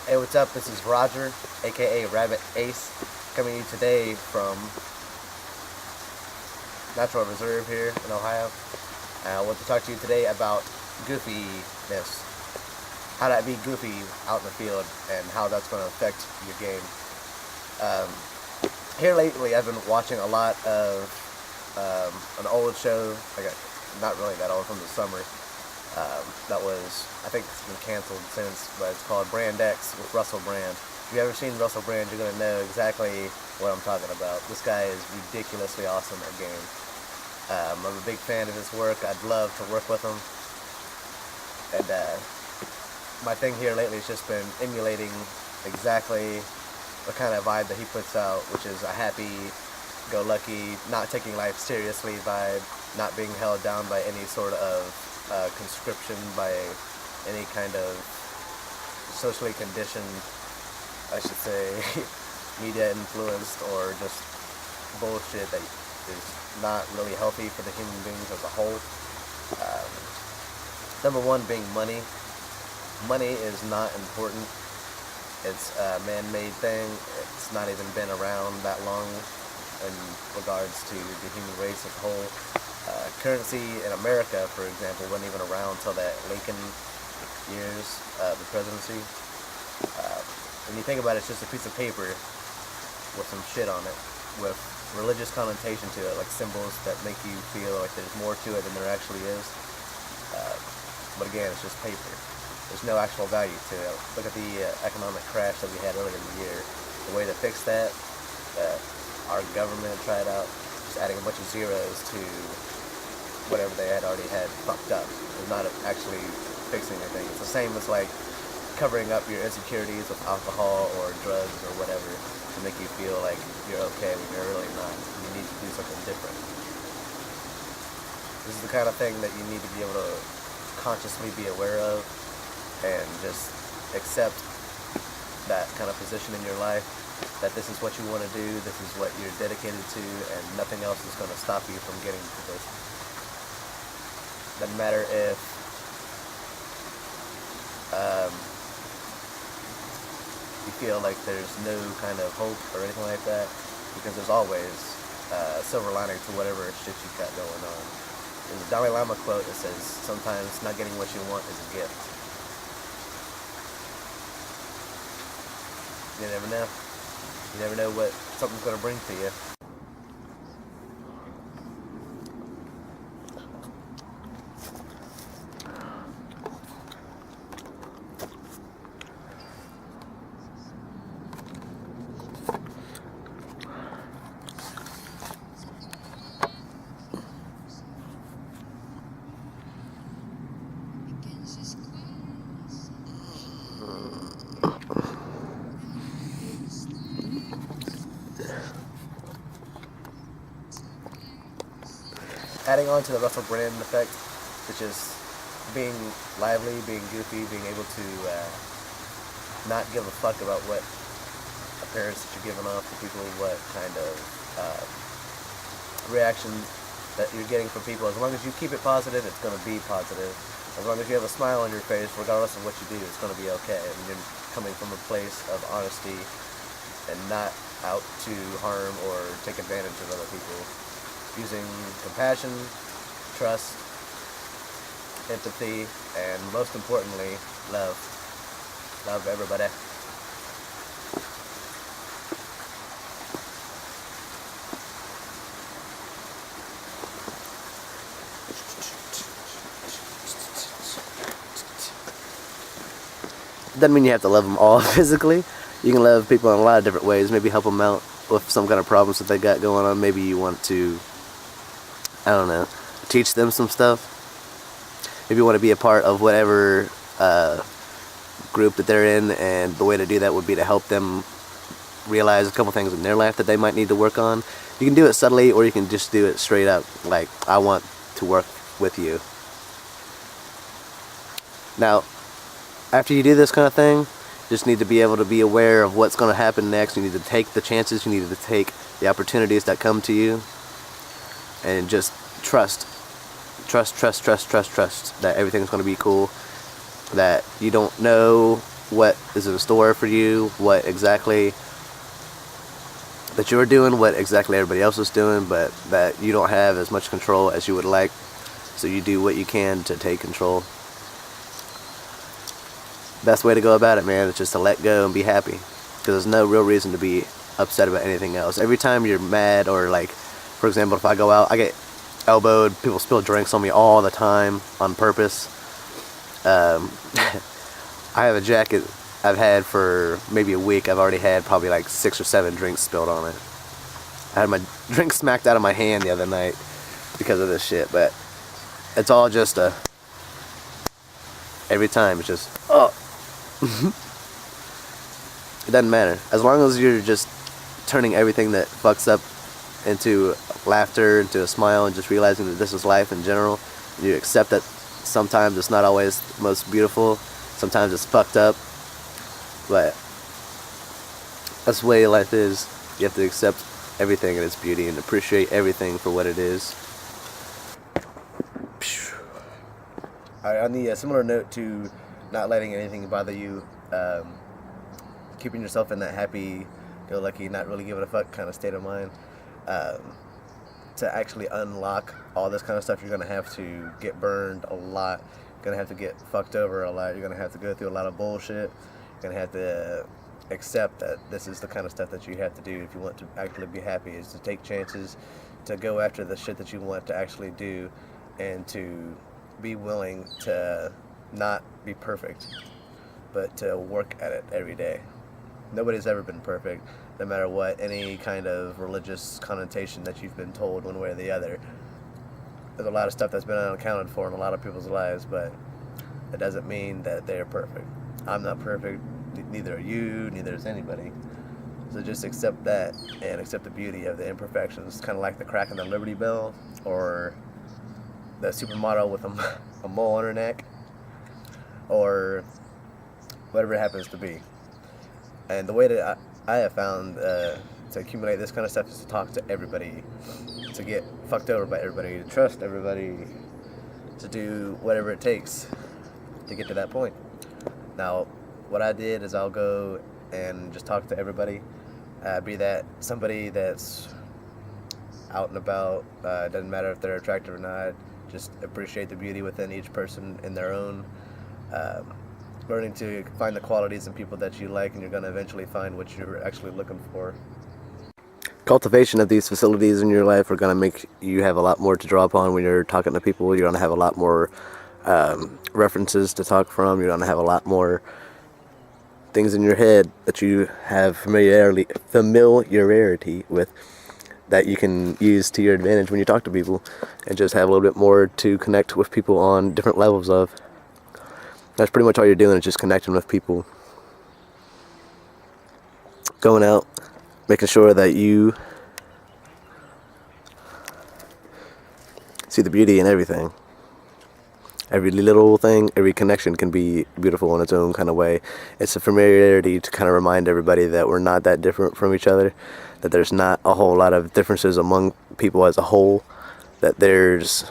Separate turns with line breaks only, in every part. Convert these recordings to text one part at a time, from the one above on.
Hey, what's up? This is Roger, aka Rabbit Ace, coming to you today from Natural Reserve here in Ohio. I want to talk to you today about Goofyness, how to be goofy out in the field, and how that's going to affect your game. Here lately, I've been watching a lot of an old show, not really that old, from the summer. That was, I think it's been canceled since, but it's called Brand X with Russell Brand. If you've ever seen Russell Brand, you're going to know exactly what I'm talking about. This guy is ridiculously awesome at game. I'm a big fan of his work. I'd love to work with him. And my thing here lately has just been emulating exactly the kind of vibe that he puts out, which is a happy-go-lucky, not taking life seriously vibe, not being held down by any sort of conscription, by any kind of socially conditioned, I should say, media influenced, or just bullshit that is not really healthy for the human beings as a whole. Number one being money. Money is not important. It's a man-made thing. It's not even been around that long in regards to the human race as a whole. Currency in America, for example, wasn't even around until that Lincoln years, the presidency. When you think about it, it's just a piece of paper with some shit on it, with religious connotation to it, like symbols that make you feel like there's more to it than there actually is. But again, it's just paper. There's no actual value to it. Look at the economic crash that we had earlier in the year. The way to fix that, our government tried out just adding a bunch of zeros to whatever they had already had fucked up. It's not actually fixing anything. It's the same as like covering up your insecurities with alcohol or drugs or whatever to make you feel like you're okay when you're really not. You need to do something different. This is the kind of thing that you need to be able to consciously be aware of and just accept that kind of position in your life, that this is what you want to do, this is what you're dedicated to, and nothing else is going to stop you from getting to this. Doesn't matter if you feel like there's no kind of hope or anything like that, because there's always a silver lining to whatever shit you've got going on. There's a Dalai Lama quote that says, sometimes not getting what you want is a gift. You never know. You never know what something's going to bring to you. Adding on to the Russell Brand effect, which is being lively, being goofy, being able to not give a fuck about what appearance that you're giving off to people, what kind of reaction that you're getting from people. As long as you keep it positive, it's going to be positive. As long as you have a smile on your face, regardless of what you do, it's going to be okay. And you're coming from a place of honesty and not out to harm or take advantage of other people. Using compassion, trust, empathy, and most importantly, love. Love everybody. Doesn't mean you have to love them all physically. You can love people in a lot of different ways. Maybe help them out with some kind of problems that they got going on. Maybe you want to, I don't know, teach them some stuff. Maybe you want to be a part of whatever group that they're in, and the way to do that would be to help them realize a couple things in their life that they might need to work on. You can do it subtly, or you can just do it straight up, like, I want to work with you. Now, after you do this kind of thing, you just need to be able to be aware of what's going to happen next. You need to take the chances, you need to take the opportunities that come to you, and just trust that everything's going to be cool, that you don't know what is in store for you, what exactly that you're doing, what exactly everybody else is doing, but that you don't have as much control as you would like. So you do what you can to take control. Best way to go about it, man, is just to let go and be happy. Because there's no real reason to be upset about anything else. Every time you're mad, or like, for example, if I go out, I get elbowed, people spill drinks on me all the time on purpose. I have a jacket I've had for maybe a week. I've already had probably like 6 or 7 drinks spilled on it. I had my drink smacked out of my hand the other night because of this shit, but it's all just every time it's just, oh. It doesn't matter. As long as you're just turning everything that fucks up into laughter, into a smile, and just realizing that this is life in general. You accept that sometimes it's not always the most beautiful, sometimes it's fucked up, but that's the way life is. You have to accept everything in its beauty and appreciate everything for what it is. On the similar note to not letting anything bother you, keeping yourself in that happy-go-lucky, not really giving a fuck kind of state of mind, to actually unlock all this kind of stuff, you're going to have to get burned a lot. You're going to have to get fucked over a lot. You're going to have to go through a lot of bullshit. You're going to have to accept that this is the kind of stuff that you have to do if you want to actually be happy, is to take chances, to go after the shit that you want to actually do, and to be willing to not be perfect, but to work at it every day. Nobody's ever been perfect, no matter what any kind of religious connotation that you've been told one way or the other. There's a lot of stuff that's been unaccounted for in a lot of people's lives, but it doesn't mean that they're perfect. I'm not perfect, neither are you, neither is anybody. So just accept that and accept the beauty of the imperfections, kind of like the crack in the Liberty Bell, or the supermodel with a mole on her neck, or whatever it happens to be. And the way that I have found to accumulate this kind of stuff is to talk to everybody, to get fucked over by everybody, to trust everybody, to do whatever it takes to get to that point. Now, what I did is I'll go and just talk to everybody, be that somebody that's out and about, doesn't matter if they're attractive or not, just appreciate the beauty within each person in their own, learning to find the qualities in people that you like, and you're going to eventually find what you're actually looking for. Cultivation of these facilities in your life are going to make you have a lot more to draw upon when you're talking to people. You're going to have a lot more references to talk from. You're going to have a lot more things in your head that you have familiarity with, that you can use to your advantage when you talk to people, and just have a little bit more to connect with people on different levels of. That's pretty much all you're doing, is just connecting with people. Going out, making sure that you see the beauty in everything. Every little thing, every connection can be beautiful in its own kind of way. It's a familiarity to kind of remind everybody that we're not that different from each other, that there's not a whole lot of differences among people as a whole, that there's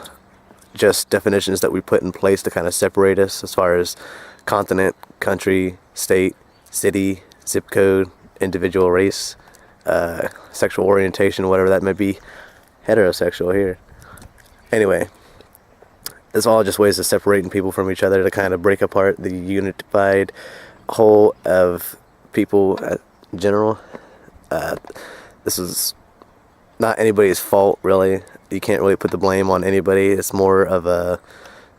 just definitions that we put in place to kind of separate us as far as continent, country, state, city, zip code, individual race, sexual orientation, whatever that may be. Heterosexual here. Anyway, it's all just ways of separating people from each other, to kind of break apart the unified whole of people in general. This is not anybody's fault, really. You can't really put the blame on anybody. It's more of a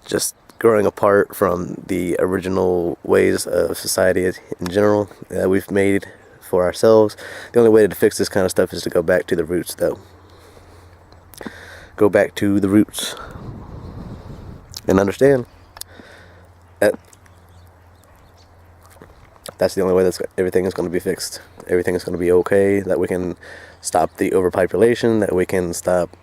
just growing apart from the original ways of society in general that we've made for ourselves. The only way to fix this kind of stuff is to go back to the roots, though. Go back to the roots and understand that that's the only way that everything is going to be fixed. Everything is going to be okay, that we can stop the overpopulation, that we can stop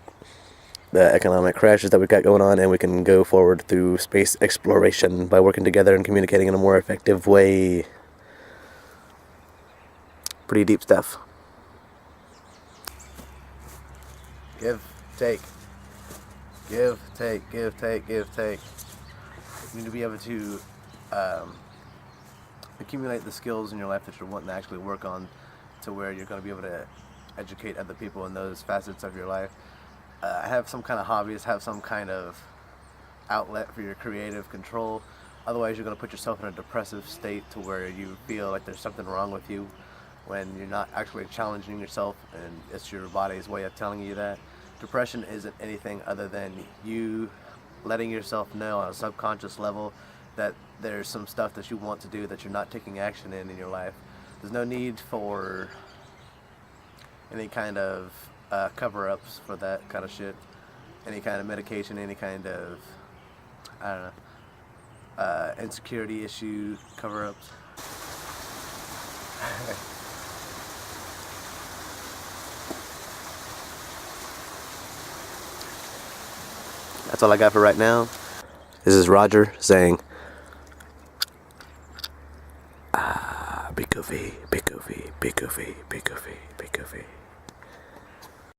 the economic crashes that we've got going on, and we can go forward through space exploration by working together and communicating in a more effective way. Pretty deep stuff. Give, take. Give, take, give, take, give, take. You need to be able to accumulate the skills in your life that you're wanting to actually work on, to where you're going to be able to educate other people in those facets of your life. Have some kind of hobbies, have some kind of outlet for your creative control. Otherwise, you're going to put yourself in a depressive state to where you feel like there's something wrong with you when you're not actually challenging yourself, and it's your body's way of telling you that. Depression isn't anything other than you letting yourself know on a subconscious level that there's some stuff that you want to do that you're not taking action in your life. There's no need for any kind of cover-ups for that kind of shit. Any kind of medication, any kind of, I don't know, insecurity issue cover-ups. That's all I got for right now. This is Roger saying, be goofy, be goofy, be goofy, be goofy, be goofy.